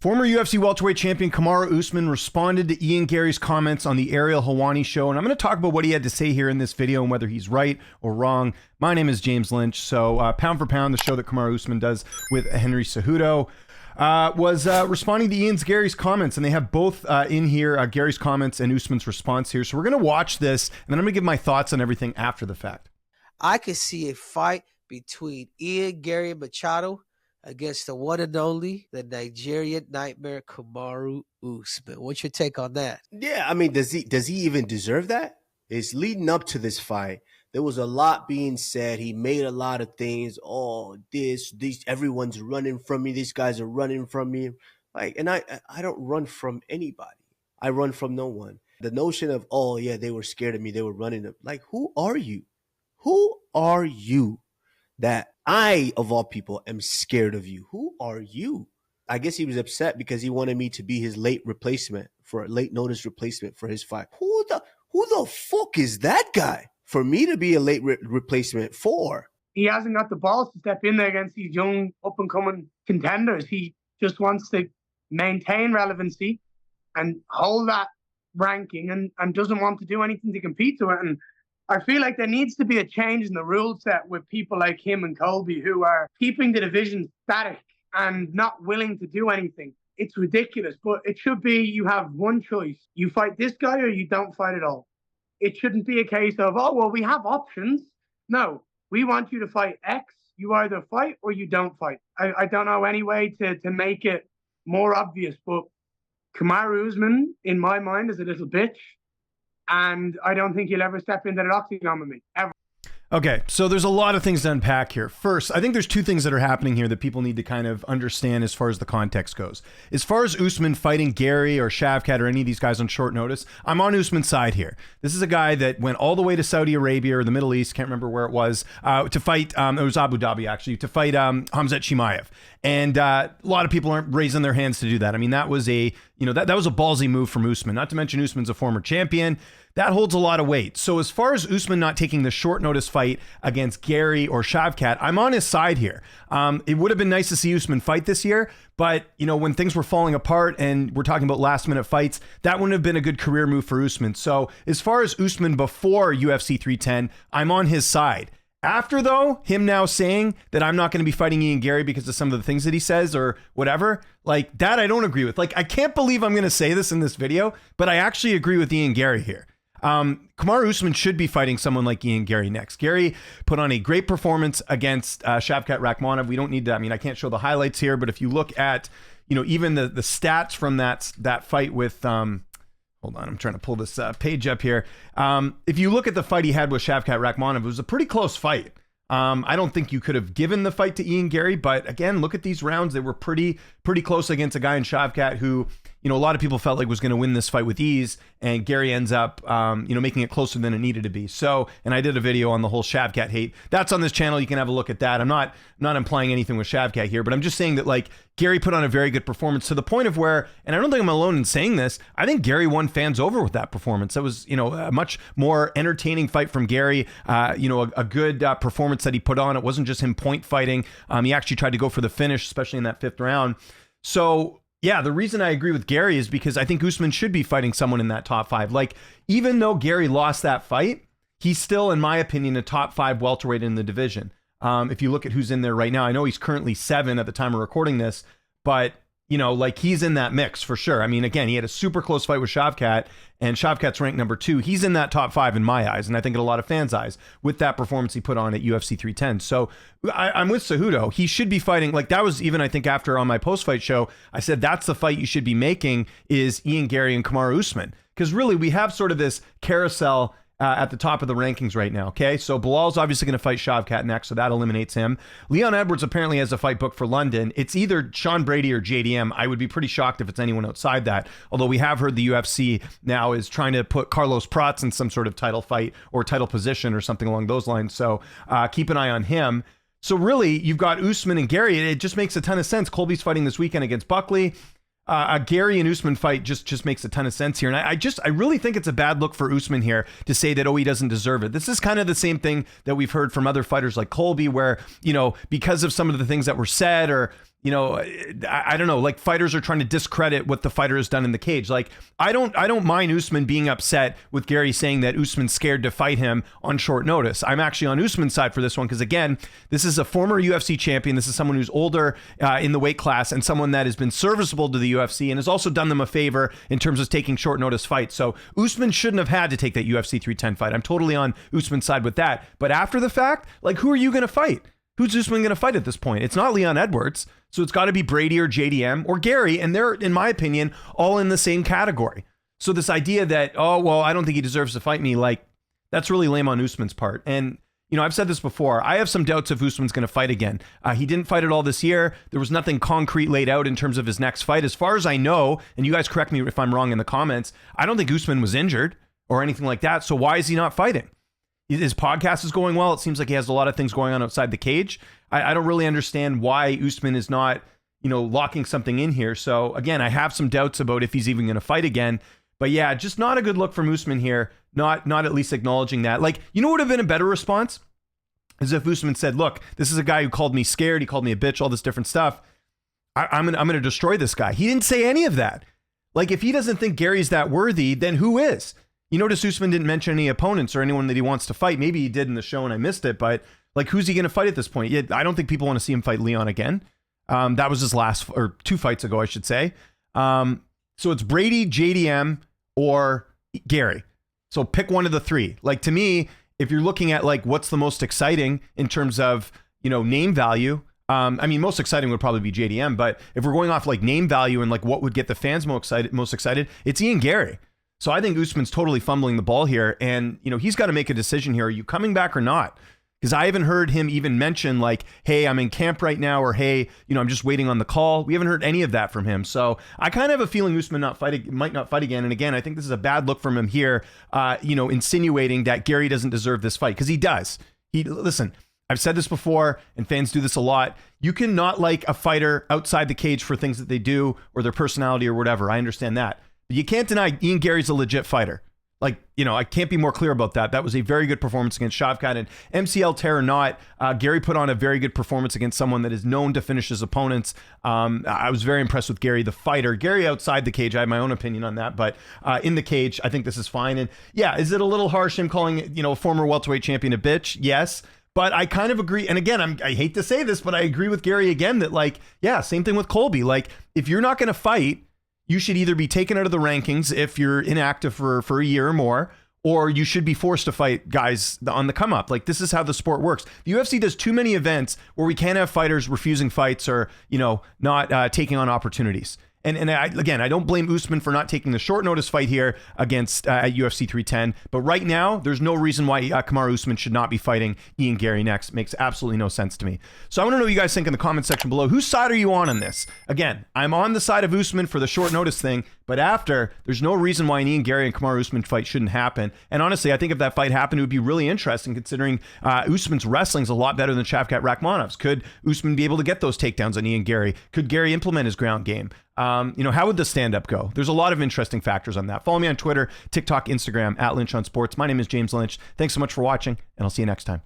Former UFC welterweight champion Kamaru Usman responded to Ian Garry's comments on the Ariel Helwani show, and I'm going to talk about what he had to say here in this video and whether he's right or wrong. My name is James Lynch. So Pound for Pound, the show that Kamaru Usman does with Henry Cejudo, was responding to Ian Garry's comments, and they have both in here, Garry's comments and Usman's response here. So we're going to watch this, and then I'm going to give my thoughts on everything after the fact. I could see a fight between Ian Garry Machado against the one and only, the Nigerian nightmare, Kamaru Usman. What's your take on that? Yeah, I mean, does he even deserve that? It's leading up to this fight. There was a lot being said. He made a lot of things. Oh, everyone's running from me. These guys are running from me. And I don't run from anybody. I run from no one. The notion of, oh yeah, they were scared of me. They were running. Who are you? Who are you that I, of all people, am scared of you? Who are you? I guess he was upset because he wanted me to be his late notice replacement for his fight. Who the fuck is that guy for me to be a late replacement for? He hasn't got the balls to step in there against these young up-and-coming contenders. He just wants to maintain relevancy and hold that ranking and doesn't want to do anything to compete to it. And I feel like there needs to be a change in the rule set with people like him and Colby who are keeping the division static and not willing to do anything. It's ridiculous, but it should be you have one choice. You fight this guy or you don't fight at all. It shouldn't be a case of, oh, well, we have options. No, we want you to fight X. You either fight or you don't fight. I don't know any way to make it more obvious, but Kamaru Usman, in my mind, is a little bitch. And I don't think he'll ever step into the octagon with me, ever. Okay, so there's a lot of things to unpack here. First, I think there's two things that are happening here that people need to kind of understand as far as the context goes. As far as Usman fighting Garry or Shavkat or any of these guys on short notice, I'm on Usman's side here. This is a guy that went all the way to Saudi Arabia or the Middle East, can't remember where it was, to fight, it was Abu Dhabi actually, to fight Khamzat Chimaev. And a lot of people aren't raising their hands to do that. I mean, that was a ballsy move from Usman, not to mention Usman's a former champion. That holds a lot of weight. So as far as Usman not taking the short notice fight against Garry or Shavkat, I'm on his side here. It would have been nice to see Usman fight this year, but when things were falling apart and we're talking about last minute fights, that wouldn't have been a good career move for Usman. So as far as Usman before UFC 310, I'm on his side. After, though, him now saying that I'm not going to be fighting Ian Garry because of some of the things that he says or whatever, like that I don't agree with. I can't believe I'm going to say this in this video, but I actually agree with Ian Garry here. Kamaru Usman should be fighting someone like Ian Garry next. Garry put on a great performance against Shavkat Rakhmonov. We don't need to, I can't show the highlights here, but if you look at, even the stats from that fight with, hold on, I'm trying to pull this page up here. If you look at the fight he had with Shavkat Rakhmonov, it was a pretty close fight. I don't think you could have given the fight to Ian Garry, but again, look at these rounds. They were pretty close against a guy in Shavkat who, a lot of people felt like was going to win this fight with ease, and Garry ends up, making it closer than it needed to be. So, and I did a video on the whole Shavkat hate. That's on this channel. You can have a look at that. I'm not implying anything with Shavkat here, but I'm just saying that Garry put on a very good performance to the point of where, and I don't think I'm alone in saying this, I think Garry won fans over with that performance. That was, a much more entertaining fight from Garry, a good performance that he put on. It wasn't just him point fighting. He actually tried to go for the finish, especially in that fifth round. So, yeah, the reason I agree with Garry is because I think Usman should be fighting someone in that top five. Even though Garry lost that fight, he's still, in my opinion, a top 5 welterweight in the division. If you look at who's in there right now, I know he's currently 7 at the time of recording this, but he's in that mix for sure. Again, he had a super close fight with Shavkat, and Shavkat's ranked number 2. He's in that top 5 in my eyes, and I think in a lot of fans' eyes with that performance he put on at UFC 310. So I'm with Cejudo. He should be fighting. That was even, I think, after on my post-fight show, I said that's the fight you should be making is Ian Garry and Kamaru Usman. Because really, we have sort of this carousel at the top of the rankings right now, okay? So Bilal's obviously going to fight Shavkat next, so that eliminates him. Leon Edwards apparently has a fight booked for London. It's either Sean Brady or JDM. I would be pretty shocked if it's anyone outside that, although we have heard the UFC now is trying to put Carlos Prats in some sort of title fight or title position or something along those lines, so keep an eye on him. So really, you've got Usman and Garry. It just makes a ton of sense. Colby's fighting this weekend against Buckley. A Garry and Usman fight just makes a ton of sense here. And I really think it's a bad look for Usman here to say that, oh, he doesn't deserve it. This is kind of the same thing that we've heard from other fighters like Colby where, because of some of the things that were said or, you know, I don't know, like fighters are trying to discredit what the fighter has done in the cage. Like, I don't mind Usman being upset with Gary saying that Usman's scared to fight him on short notice. I'm actually on Usman's side for this one because, again, this is a former UFC champion. This is someone who's older in the weight class and someone that has been serviceable to the UFC and has also done them a favor in terms of taking short notice fights. So Usman shouldn't have had to take that UFC 310 fight. I'm totally on Usman's side with that. But after the fact, like, who are you going to fight? Who's Usman going to fight at this point? It's not Leon Edwards. So it's got to be Brady or JDM or Gary. And they're, in my opinion, all in the same category. So this idea that, oh, well, I don't think he deserves to fight me, like, that's really lame on Usman's part. And, you know, I've said this before. I have some doubts if Usman's going to fight again. He didn't fight at all this year. There was nothing concrete laid out in terms of his next fight. As far as I know, and you guys correct me if I'm wrong in the comments, I don't think Usman was injured or anything like that. So why is he not fighting? His podcast is going well. It seems like he has a lot of things going on outside the cage. I don't really understand why Usman is not, you know, locking something in here. So again, I have some doubts about if he's even going to fight again. But yeah, just not a good look from Usman here. Not at least acknowledging that. Like, you know what would have been a better response? As if Usman said, look, this is a guy who called me scared. He called me a bitch, all this different stuff. I'm gonna destroy this guy. He didn't say any of that. Like, if he doesn't think Gary's that worthy, then who is? You notice Usman didn't mention any opponents or anyone that he wants to fight. Maybe he did in the show and I missed it, but like, who's he going to fight at this point? Yeah, I don't think people want to see him fight Leon again. That was his last, or 2 fights ago, I should say. So it's Brady, JDM, or Gary. So pick one of the 3. Like, to me, if you're looking at like what's the most exciting in terms of, you know, name value, I mean, most exciting would probably be JDM, but if we're going off like name value and like what would get the fans most excited, it's Ian Gary. So I think Usman's totally fumbling the ball here, and, you know, he's got to make a decision here. Are you coming back or not? Because I haven't heard him even mention like, hey, I'm in camp right now, or hey, you know, I'm just waiting on the call. We haven't heard any of that from him. So I kind of have a feeling Usman might not fight again. And again, I think this is a bad look from him here, you know, insinuating that Gary doesn't deserve this fight, because he does. Listen, I've said this before, and fans do this a lot. You can not like a fighter outside the cage for things that they do or their personality or whatever. I understand that. But you can't deny Ian Gary's a legit fighter. Like, you know, I can't be more clear about that. That was a very good performance against Shavkat, and MCL tear or not, Gary put on a very good performance against someone that is known to finish his opponents. I was very impressed with Gary, the fighter. Gary outside the cage, I have my own opinion on that, but in the cage, I think this is fine. And yeah, is it a little harsh him calling, you know, a former welterweight champion a bitch? Yes. But I kind of agree. And again, I hate to say this, but I agree with Gary again that, like, yeah, same thing with Colby. Like, if you're not going to fight, you should either be taken out of the rankings if you're inactive for a year or more, or you should be forced to fight guys on the come up. Like, this is how the sport works. The UFC does too many events where we can't have fighters refusing fights or, you know, not taking on opportunities. And I don't blame Usman for not taking the short notice fight here against at UFC 310. But right now, there's no reason why Kamaru Usman should not be fighting Ian Gary next. Makes absolutely no sense to me. So I want to know what you guys think in the comment section below. Whose side are you on this? Again, I'm on the side of Usman for the short notice thing. But after, there's no reason why an Ian Gary and Kamaru Usman fight shouldn't happen. And honestly, I think if that fight happened, it would be really interesting, considering Usman's wrestling's a lot better than Shavkat Rakhmonov's. Could Usman be able to get those takedowns on Ian Gary? Could Gary implement his ground game? You know, how would the stand-up go? There's a lot of interesting factors on that. Follow me on Twitter, TikTok, Instagram, @Lynch on Sports. My name is James Lynch. Thanks so much for watching, and I'll see you next time.